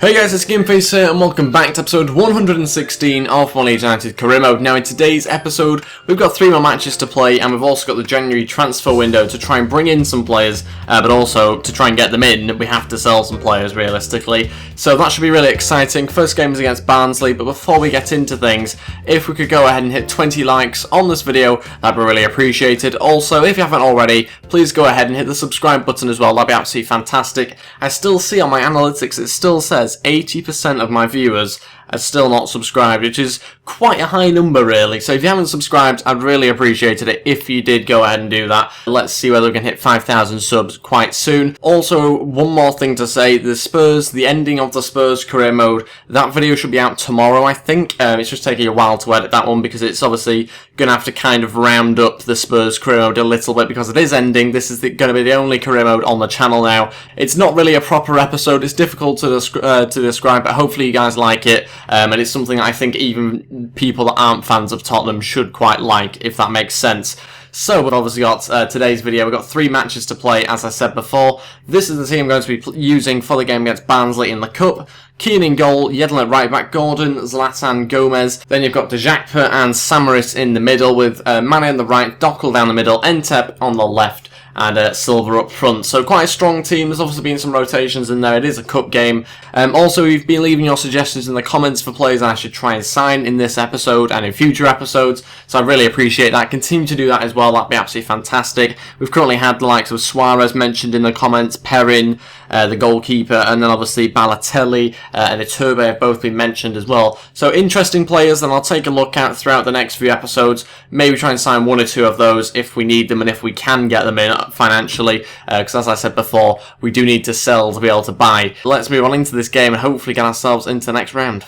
Hey guys, it's Gameface here and welcome back to episode 116 of Leeds United Career Mode. Now in today's episode, we've got 3 more matches to play and we've also got the January transfer window to try and bring in some players, but also to try and get them in, we have to sell some players realistically. So that should be really exciting. First game is against Barnsley, but before we get into things, if we could go ahead and hit 20 likes on this video, that'd be really appreciated. Also, if you haven't already, please go ahead and hit the subscribe button as well, that'd be absolutely fantastic. I still see on my analytics, it still says 80% of my viewers are still not subscribed, which is quite a high number really. So if you haven't subscribed, I'd really appreciate it if you did go ahead and do that. Let's see whether we can hit 5,000 subs quite soon. Also, one more thing to say, the ending of the Spurs career mode, that video should be out tomorrow I think. It's just taking a while to edit that one because it's obviously going to have to kind of round up the Spurs career mode a little bit because it is ending. This is going to be the only career mode on the channel now. It's not really a proper episode, it's difficult to describe, but hopefully you guys like it. And it's something I think even people that aren't fans of Tottenham should quite like, if that makes sense. So we've obviously got today's video. We've got 3 matches to play, as I said before. This is the team I'm going to be using for the game against Barnsley in the Cup. Keane in goal, Yedlin at right back, Gordon, Zlatan, Gomez. Then you've got Dejacpa and Samaris in the middle with Mane on the right, Dockel down the middle, Entep on the left, and Silva up front. So quite a strong team. There's obviously been some rotations in there. It is a cup game. Also, you've been leaving your suggestions in the comments for players I should try and sign in this episode and in future episodes. So I really appreciate that. Continue to do that as well. That'd be absolutely fantastic. We've currently had the likes of Suarez mentioned in the comments, Perrin, the goalkeeper, and then obviously Balotelli and Iturbe have both been mentioned as well. So interesting players, and I'll take a look at throughout the next few episodes. Maybe try and sign 1 or 2 of those if we need them and if we can get them in financially, because as I said before, we do need to sell to be able to buy. Let's move on into this game and hopefully get ourselves into the next round.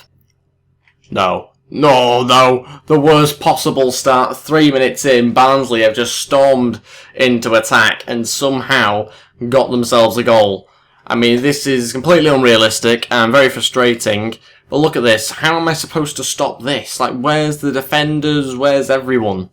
No, the worst possible start. 3 minutes in, Barnsley have just stormed into attack and somehow got themselves a goal. I mean, this is completely unrealistic and very frustrating. But look at this. How am I supposed to stop this? Like, where's the defenders? Where's everyone?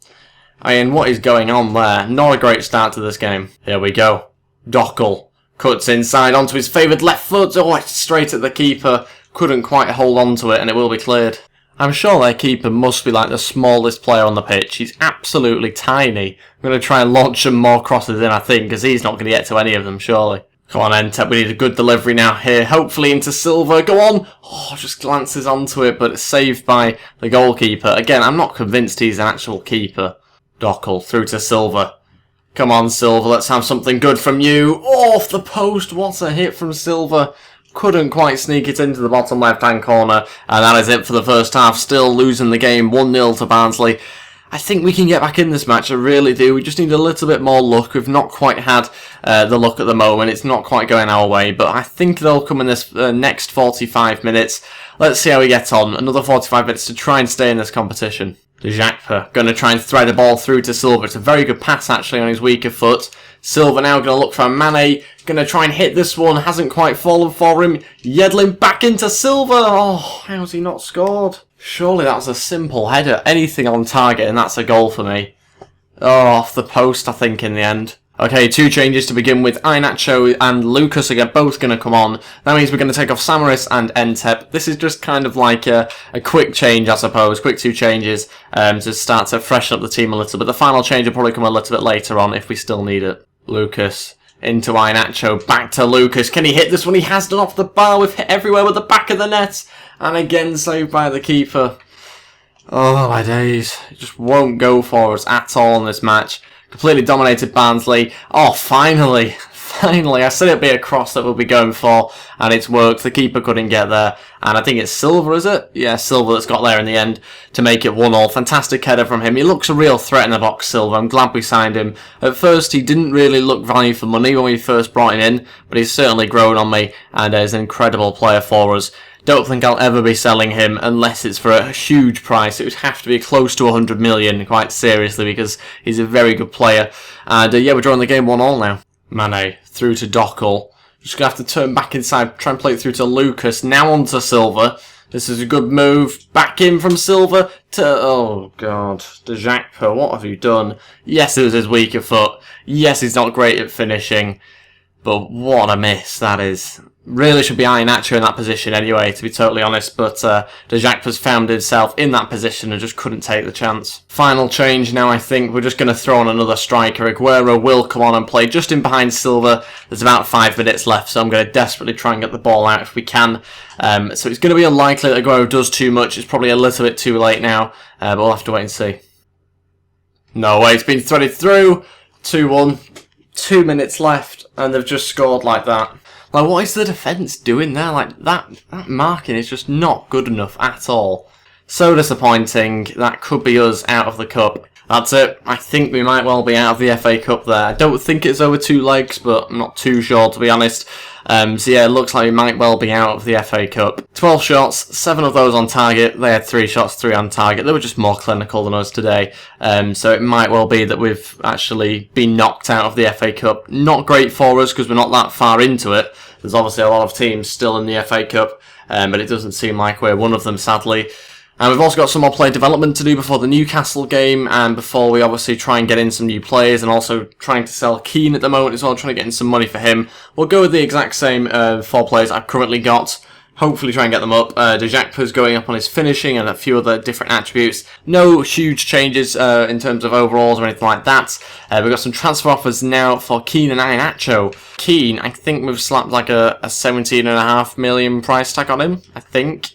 I mean, what is going on there? Not a great start to this game. Here we go. Dockel cuts inside onto his favoured left foot. Oh, it's straight at the keeper. Couldn't quite hold on to it and it will be cleared. I'm sure their keeper must be like the smallest player on the pitch. He's absolutely tiny. I'm going to try and launch some more crosses in, I think, because he's not going to get to any of them, surely. Come on, Entep, we need a good delivery now here. Hopefully into Silva. Go on! Oh, just glances onto it, but it's saved by the goalkeeper. Again, I'm not convinced he's an actual keeper. Dockel through to Silva. Come on, Silva, let's have something good from you. Oh, off the post. What a hit from Silva. Couldn't quite sneak it into the bottom left-hand corner. And that is it for the first half. Still losing the game 1-0 to Barnsley. I think we can get back in this match, I really do. We just need a little bit more luck. We've not quite had the luck at the moment. It's not quite going our way, but I think they'll come in this next 45 minutes. Let's see how we get on. Another 45 minutes to try and stay in this competition. Dejacpa going to try and thread a ball through to Silva. It's a very good pass, actually, on his weaker foot. Silva now going to look for Mane. Going to try and hit this one. Hasn't quite fallen for him. Yedlin back into Silva. Oh, how's he not scored? Surely that was a simple header. Anything on target and that's a goal for me. Oh, off the post, I think, in the end. Okay, 2 changes to begin with. Iheanacho and Lucas are both going to come on. That means we're going to take off Samaris and Entep. This is just kind of like a quick change, I suppose. Quick 2 changes to start to freshen up the team a little bit. The final change will probably come a little bit later on if we still need it. Lucas into Iheanacho. Back to Lucas. Can he hit this one? He has done off the bar. We've hit everywhere with the back of the net. And again saved by the keeper. Oh my days. It just won't go for us at all in this match. Completely dominated Barnsley. Oh, finally. Finally. I said it'd be a cross that we'll be going for. And it's worked. The keeper couldn't get there. And I think it's Silva, is it? Yeah, Silva that's got there in the end to make it 1-1. Fantastic header from him. He looks a real threat in the box, Silva. I'm glad we signed him. At first, he didn't really look value for money when we first brought him in. But he's certainly grown on me. And is an incredible player for us. Don't think I'll ever be selling him unless it's for a huge price. It would have to be close to 100 million, quite seriously, because he's a very good player. And yeah, we're drawing the game 1-1 now. Mane through to Dockel. Just going to have to turn back inside, try and play it through to Lucas. Now on to Silva. This is a good move. Back in from Silva to... Oh, God. Dejacpa, what have you done? Yes, it was his weaker foot. Yes, he's not great at finishing. But what a miss that is. Really should be Iheanacho in that position anyway, to be totally honest, but De Jacque's found himself in that position and just couldn't take the chance. Final change now, I think. We're just going to throw on another striker. Aguero will come on and play just in behind Silva. There's about 5 minutes left, so I'm going to desperately try and get the ball out if we can. So it's going to be unlikely that Aguero does too much. It's probably a little bit too late now, but we'll have to wait and see. No way, it's been threaded through. 2-1. 2 minutes left, and they've just scored like that. Like, what is the defence doing there? Like, that marking is just not good enough at all. So disappointing. That could be us out of the cup. That's it. I think we might well be out of the FA Cup there. I don't think it's over 2 legs, but I'm not too sure, to be honest. So yeah, it looks like we might well be out of the FA Cup. 12 shots, 7 of those on target. They had 3 shots, 3 on target. They were just more clinical than us today. So it might well be that we've actually been knocked out of the FA Cup. Not great for us because we're not that far into it. There's obviously a lot of teams still in the FA Cup, but it doesn't seem like we're one of them, sadly. And we've also got some more player development to do before the Newcastle game, and before we obviously try and get in some new players, and also trying to sell Keane at the moment as well, trying to get in some money for him. We'll go with the exact same 4 players I've currently got. Hopefully try and get them up. De Jacque's going up on his finishing and a few other different attributes. No huge changes in terms of overalls or anything like that. We've got some transfer offers now for Keane and Iheanacho. Keane, I think we've slapped like a 17.5 million price tag on him, I think.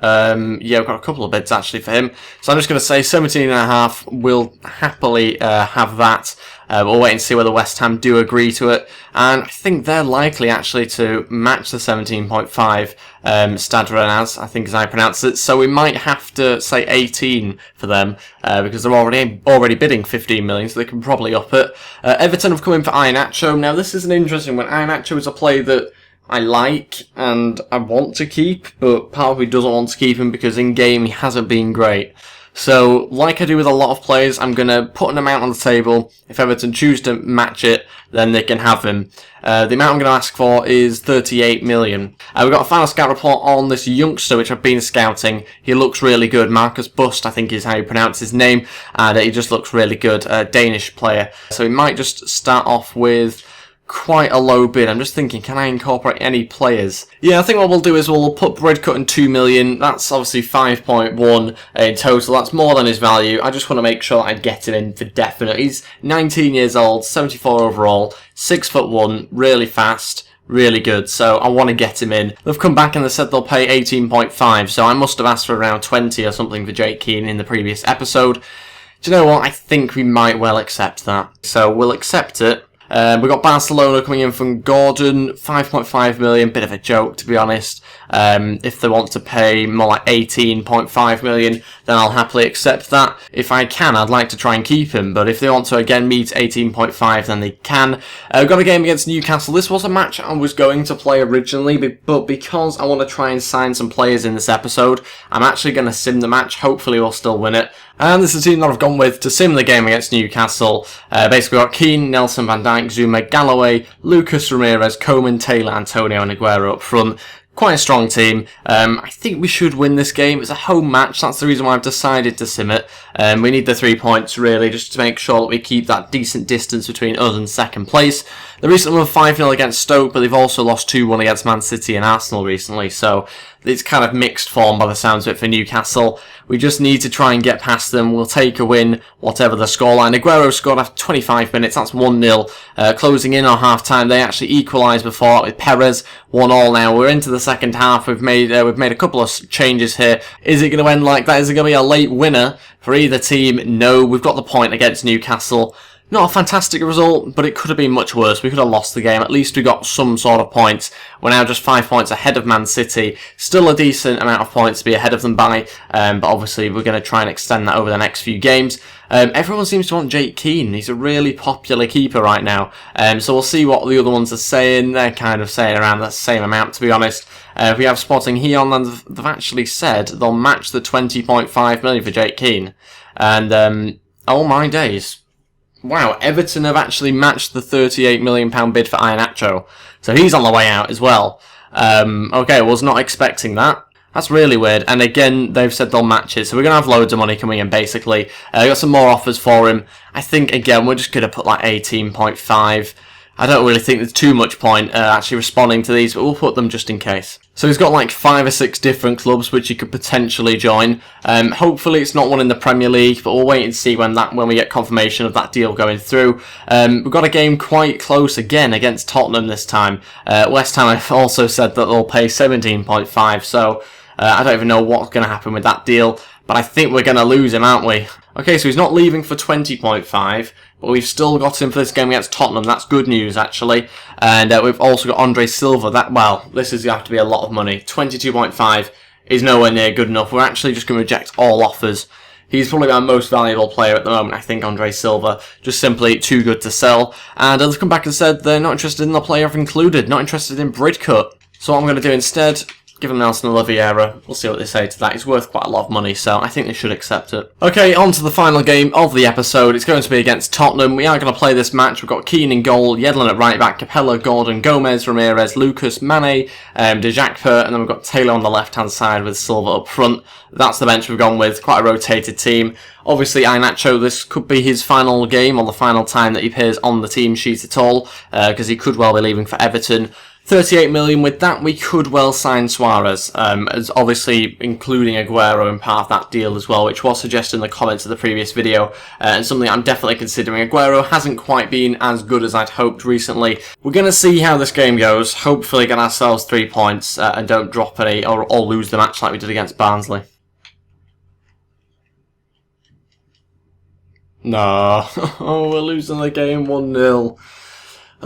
Yeah, we've got a couple of bids actually for him. So I'm just going to say 17.5. We'll happily have that. We'll wait and see whether West Ham do agree to it. And I think they're likely actually to match the 17.5 Stadrenaz, I think is how I pronounce it. So we might have to say 18 for them because they're already bidding 15 million, so they can probably up it. Everton have come in for Iheanacho. Now this is an interesting one. Iheanacho is a player that I like and I want to keep, but part of me doesn't want to keep him because in game he hasn't been great. So, like I do with a lot of players, I'm going to put an amount on the table. If Everton choose to match it, then they can have him. The amount I'm going to ask for is 38 million. We've got a final scout report on this youngster, which I've been scouting. He looks really good. Marcus Bust, I think is how you pronounce his name. And he just looks really good. Danish player. So we might just start off with quite a low bid. I'm just thinking, can I incorporate any players? Yeah, I think what we'll do is we'll put Redcut in 2 million. That's obviously 5.1 in total. That's more than his value. I just want to make sure I get him in for definite. He's 19 years old, 74 overall, 6'1", really fast, really good, so I want to get him in. They've come back and they said they'll pay 18.5, so I must have asked for around 20 or something for Jake Keane in the previous episode. Do you know what? I think we might well accept that. So we'll accept it. We've got Barcelona coming in from Gordon, 5.5 million, bit of a joke to be honest. If they want to pay more like 18.5 million, then I'll happily accept that. If I can, I'd like to try and keep him, but if they want to again meet 18.5, then they can. We've got a game against Newcastle. This was a match I was going to play originally, but because I want to try and sign some players in this episode, I'm actually going to sim the match. Hopefully we'll still win it. And this is the team that I've gone with to sim the game against Newcastle. Basically we've got Keane, Nelson, Van Dijk, Zuma, Galloway, Lucas Ramirez, Coman, Taylor, Antonio and Aguero up front. Quite a strong team. I think we should win this game. It's a home match. That's the reason why I've decided to sim it. We need the 3 points, really, just to make sure that we keep that decent distance between us and second place. They recently won 5-0 against Stoke, but they've also lost 2-1 against Man City and Arsenal recently, so it's kind of mixed form by the sounds of it for Newcastle. We just need to try and get past them. We'll take a win, whatever the scoreline. Aguero scored after 25 minutes. That's 1-0. Closing in on half-time, they actually equalised before with Perez. 1-1 now. We're into the second half. We've made a couple of changes here. Is it going to end like that? Is it going to be a late winner for either team? No. We've got the point against Newcastle. Not a fantastic result, but it could have been much worse. We could have lost the game. At least we got some sort of points. We're now just 5 points ahead of Man City. Still a decent amount of points to be ahead of them by, but obviously we're going to try and extend that over the next few games. Everyone seems to want Jake Keane. He's a really popular keeper right now. So we'll see what the other ones are saying. They're kind of saying around the same amount, to be honest. We have Sporting Heon, and they've actually said they'll match the 20.5 million for Jake Keane. And, oh my days. Wow, Everton have actually matched the £38 million bid for Iheanacho. So he's on the way out as well. Okay, was not expecting that. That's really weird. And again, they've said they'll match it. So we're going to have loads of money coming in, basically. Got some more offers for him. I think, again, we're just going to put like 18.5. I don't really think there's too much point actually responding to these, but we'll put them just in case. So he's got like 5 or 6 different clubs which he could potentially join. Hopefully it's not one in the Premier League, but we'll wait and see when we get confirmation of that deal going through. We've got a game quite close again against Tottenham this time. West Ham have also said that they'll pay 17.5, so I don't even know what's going to happen with that deal, but I think we're going to lose him, aren't we? Okay, so he's not leaving for 20.5, but we've still got him for this game against Tottenham. That's good news, actually. And we've also got Andre Silva. This is going to have to be a lot of money. 22.5 is nowhere near good enough. We're actually just going to reject all offers. He's probably our most valuable player at the moment, I think, Andre Silva. Just simply too good to sell. And they've come back and said they're not interested in the player I've included, not interested in Bridcut. So what I'm going to do instead, give him Nelson Oliveira. We'll see what they say to that. It's worth quite a lot of money, so I think they should accept it. Okay, on to the final game of the episode. It's going to be against Tottenham. We are going to play this match. We've got Keane in goal, Yedlin at right back, Capella, Gordon, Gomez, Ramirez, Lucas, Mane, De Jacqueper, and then we've got Taylor on the left-hand side with Silva up front. That's the bench we've gone with. Quite a rotated team. Obviously, Iheanacho, this could be his final game or the final time that he appears on the team sheet at all, because he could well be leaving for Everton. 38 million. With that, we could well sign Suarez, as obviously including Aguero in part of that deal as well, which was suggested in the comments of the previous video, and something I'm definitely considering. Aguero hasn't quite been as good as I'd hoped recently. We're going to see how this game goes, hopefully get ourselves 3 points, and don't drop any, or lose the match like we did against Barnsley. No, oh, we're losing the game 1-0.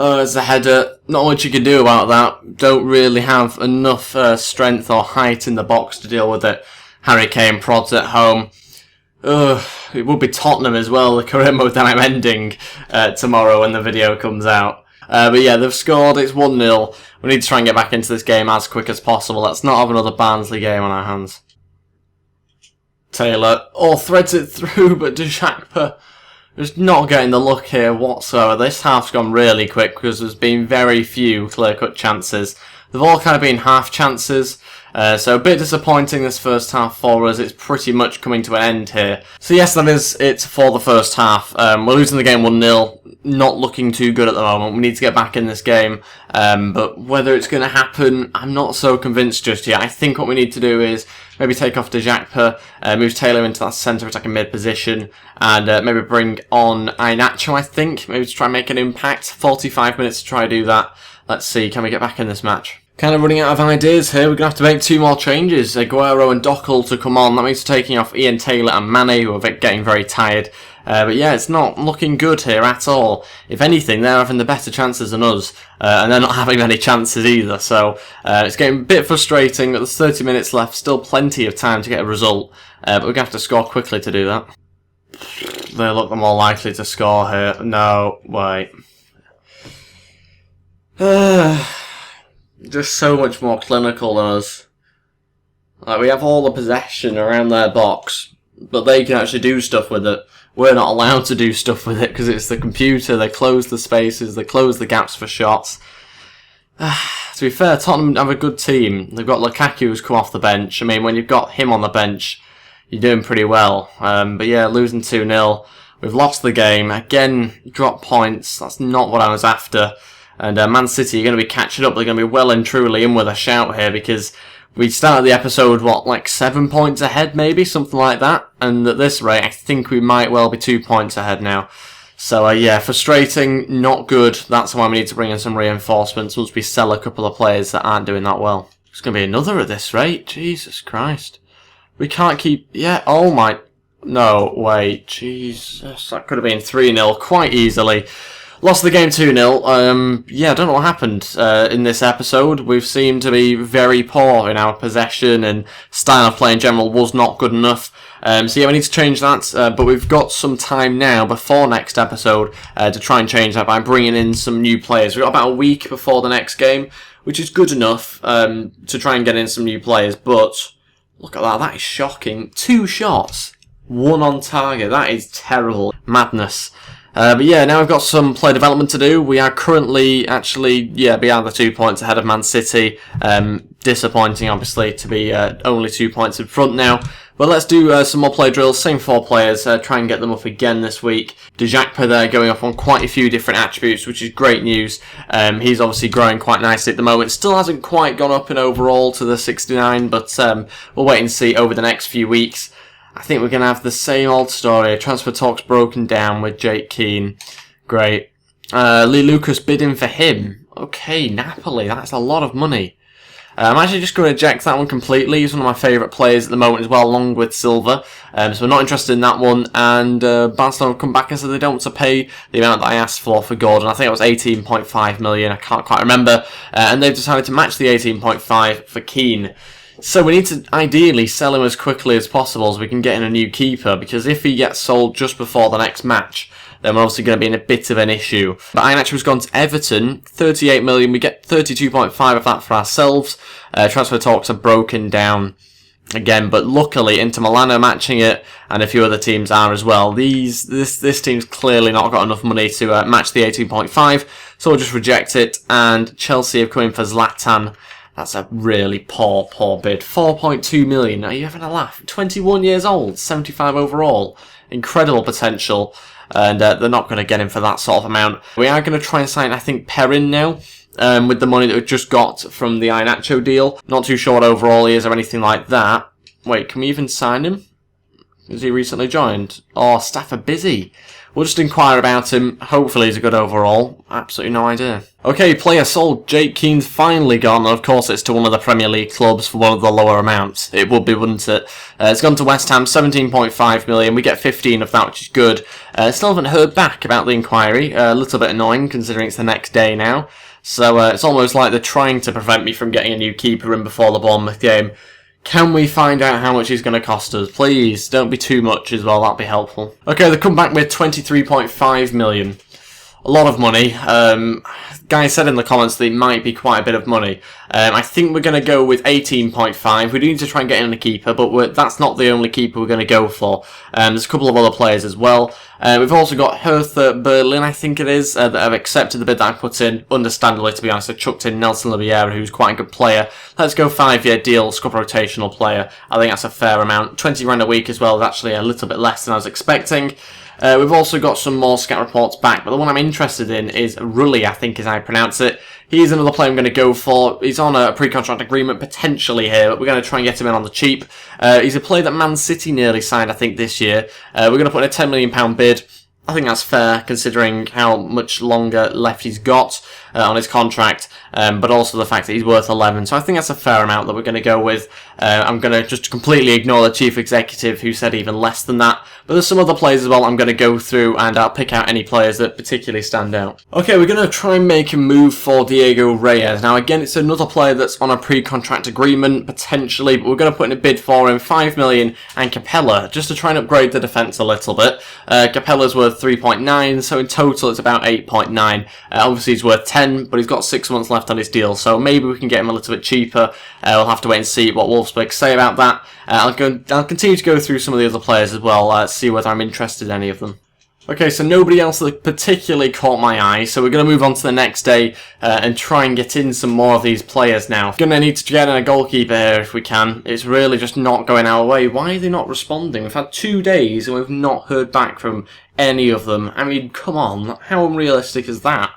Oh, it's a header. Not much you can do about that. Don't really have enough strength or height in the box to deal with it. Harry Kane prods at home. It would be Tottenham as well, the career mode that I'm ending tomorrow when the video comes out. But yeah, they've scored. It's 1-0. We need to try and get back into this game as quick as possible. Let's not have another Barnsley game on our hands. Taylor. Oh, threads it through, but De Jacqueper just not getting the look here whatsoever. This half's gone really quick because there's been very few clear-cut chances. They've all kind of been half chances. So a bit disappointing this first half for us. It's pretty much coming to an end here. So yes, that is it for the first half. We're losing the game 1-0. Not looking too good at the moment. We need to get back in this game. But whether it's going to happen, I'm not so convinced just yet. I think what we need to do is maybe take off De Jacqueper, move Taylor into that centre attacking mid position, and maybe bring on Iheanacho, I think. Maybe to try and make an impact. 45 minutes to try and do that. Let's see, can we get back in this match? Kind of running out of ideas here. We're going to have to make 2 more changes. Aguero and Dockle to come on. That means taking off Ian Taylor and Mane, who are getting very tired. But yeah, it's not looking good here at all. If anything, they're having the better chances than us. And they're not having many chances either. So it's getting a bit frustrating. But there's 30 minutes left. Still plenty of time to get a result. But we're going to have to score quickly to do that. They look the more likely to score here. No, wait. Just so much more clinical than us. Like, we have all the possession around their box, but they can actually do stuff with it. We're not allowed to do stuff with it because it's the computer. They close the spaces, they close the gaps for shots. To be fair, Tottenham have a good team. They've got Lukaku who's come off the bench. I mean, when you've got him on the bench, you're doing pretty well. But yeah, losing 2-0. We've lost the game. Again, drop points. That's not what I was after. And Man City are going to be catching up. They're going to be well and truly in with a shout here because we started the episode, like 7 points ahead maybe? Something like that. And at this rate, I think we might well be 2 points ahead now. So yeah, frustrating, not good. That's why we need to bring in some reinforcements once we sell a couple of players that aren't doing that well. It's going to be another at this rate. Jesus Christ. We can't keep... Yeah, oh my... No, wait. Jesus. That could have been 3-0 quite easily. Lost the game 2-0. Yeah, I don't know what happened in this episode. We've seemed to be very poor in our possession and style of play in general was not good enough. So yeah, we need to change that, but we've got some time now before next episode to try and change that by bringing in some new players. We've got about a week before the next game, which is good enough to try and get in some new players, but look at that, that is shocking. 2 shots, 1 on target, that is terrible. Madness. But yeah, now we've got some player development to do. We are currently actually, beyond the 2 points ahead of Man City. Disappointing, obviously, to be only 2 points in front now. But let's do some more play drills, same 4 players, try and get them up again this week. Djakpo there going up on quite a few different attributes, which is great news. He's obviously growing quite nicely at the moment. Still hasn't quite gone up in overall to the 69, but we'll wait and see over the next few weeks. I think we're going to have the same old story. Transfer talks broken down with Jake Keane. Great. Lee Lucas bidding for him. Okay, Napoli, that's a lot of money. I'm actually just going to reject that one completely. He's one of my favourite players at the moment as well, along with Silva. So we're not interested in that one. And Barcelona have come back and said they don't want to pay the amount that I asked for Gordon. I think it was 18.5 million. I can't quite remember. And they've decided to match the 18.5 for Keane. So we need to ideally sell him as quickly as possible so we can get in a new keeper. Because if he gets sold just before the next match, then we're obviously going to be in a bit of an issue. But Iheanacho has gone to Everton, 38 million. We get 32.5 of that for ourselves. Transfer talks are broken down again, but luckily Inter Milan are matching it, and a few other teams are as well. This team's clearly not got enough money to match the 18.5, so we'll just reject it. And Chelsea have come in for Zlatan. That's a really poor bid. 4.2 million. Are you having a laugh? 21 years old, 75 overall. Incredible potential. And they're not going to get him for that sort of amount. We are going to try and sign, I think, Perrin now, with the money that we've just got from the Iheanacho deal. Not too sure what overall he is or anything like that. Wait, can we even sign him? Has he recently joined? Oh, staff are busy. We'll just inquire about him. Hopefully he's a good overall. Absolutely no idea. Okay, player sold. Jake Keane's finally gone. And of course it's to one of the Premier League clubs for one of the lower amounts. It would be, wouldn't it? It's gone to West Ham, 17.5 million. We get 15 of that, which is good. Still haven't heard back about the inquiry. A little bit annoying considering it's the next day now. So it's almost like they're trying to prevent me from getting a new keeper in before the Bournemouth game. Can we find out how much he's going to cost us? Please, don't be too much as well, that'd be helpful. Okay, they come back with 23.5 million. A lot of money. Guys said in the comments that it might be quite a bit of money. I think we're going to go with 18.5. We do need to try and get in a keeper, but that's not the only keeper we're going to go for. There's a couple of other players as well. We've also got Hertha Berlin, I think it is, that have accepted the bid that I put in. Understandably, to be honest, I chucked in Nelson Oliveira, who's quite a good player. Let's go 5-year deal, squad rotational player. I think that's a fair amount. 20 grand a week as well is actually a little bit less than I was expecting. We've also got some more scout reports back, but the one I'm interested in is Rulli, I think is how I pronounce it. He's another player I'm going to go for. He's on a pre-contract agreement potentially here, but we're going to try and get him in on the cheap. He's a player that Man City nearly signed, I think, this year. We're going to put in a £10 million bid. I think that's fair, considering how much longer left he's got on his contract, but also the fact that he's worth 11. So I think that's a fair amount that we're going to go with. I'm going to just completely ignore the chief executive who said even less than that. But there's some other players as well I'm going to go through, and I'll pick out any players that particularly stand out. Okay, we're going to try and make a move for Diego Reyes. Now again, it's another player that's on a pre-contract agreement, potentially, but we're going to put in a bid for him, 5 million, and Capella, just to try and upgrade the defence a little bit. Capella's worth 3.9, so in total it's about 8.9. Obviously he's worth 10, but he's got 6 months left on his deal, so maybe we can get him a little bit cheaper. We'll have to wait and see what Wolfsburg say about that. I'll continue to go through some of the other players as well, see whether I'm interested in any of them. Okay, so nobody else that particularly caught my eye, so we're going to move on to the next day and try and get in some more of these players now. Going to need to get in a goalkeeper here if we can. It's really just not going our way. Why are they not responding? We've had 2 days and we've not heard back from any of them. I mean, come on, how unrealistic is that?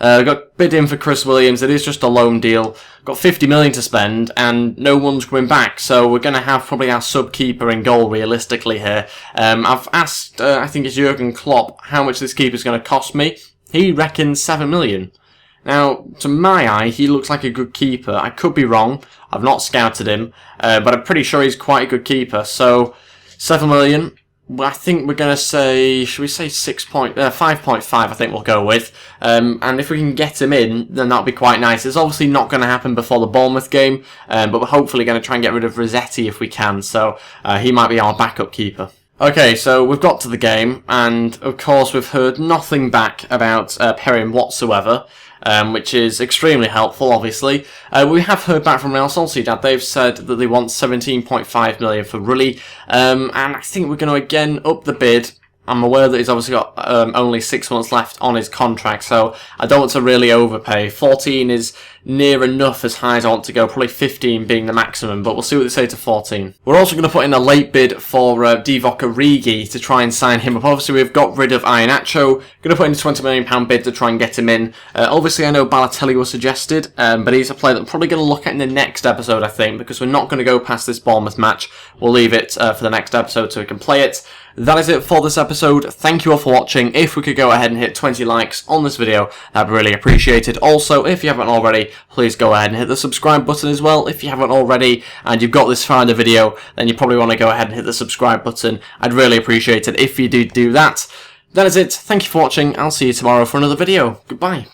We've got bid in for Chris Williams. It is just a loan deal. Got 50 million to spend, and no one's coming back. So we're going to have probably our sub keeper in goal realistically here. I've asked, I think it's Jurgen Klopp, how much this keeper's going to cost me. He reckons 7 million. Now, to my eye, he looks like a good keeper. I could be wrong. I've not scouted him, but I'm pretty sure he's quite a good keeper. So 7 million. I think we're going to say, should we say 5.5, I think we'll go with. And if we can get him in, then that'll be quite nice. It's obviously not going to happen before the Bournemouth game, but we're hopefully going to try and get rid of Rossetti if we can, so he might be our backup keeper. Okay, so we've got to the game, and of course we've heard nothing back about Perrin whatsoever. Which is extremely helpful, obviously. We have heard back from Real Sociedad. They've said that they want 17.5 million for Rulli, and I think we're going to again up the bid. I'm aware that he's obviously got only 6 months left on his contract, so I don't want to really overpay. 14 is near enough as high as I want to go, probably 15 being the maximum, but we'll see what they say to 14. We're also going to put in a late bid for Divock Origi to try and sign him up. Obviously, we've got rid of Iheanacho. Going to put in a £20 million bid to try and get him in. Obviously, I know Balotelli was suggested, but he's a player that I'm probably going to look at in the next episode, I think, because we're not going to go past this Bournemouth match. We'll leave it for the next episode so we can play it. That is it for this episode. Thank you all for watching. If we could go ahead and hit 20 likes on this video, that'd be really appreciated. Also, if you haven't already, please go ahead and hit the subscribe button as well. If you haven't already and you've got this far in the video, then you probably want to go ahead and hit the subscribe button. I'd really appreciate it if you do that. That is it. Thank you for watching. I'll see you tomorrow for another video. Goodbye.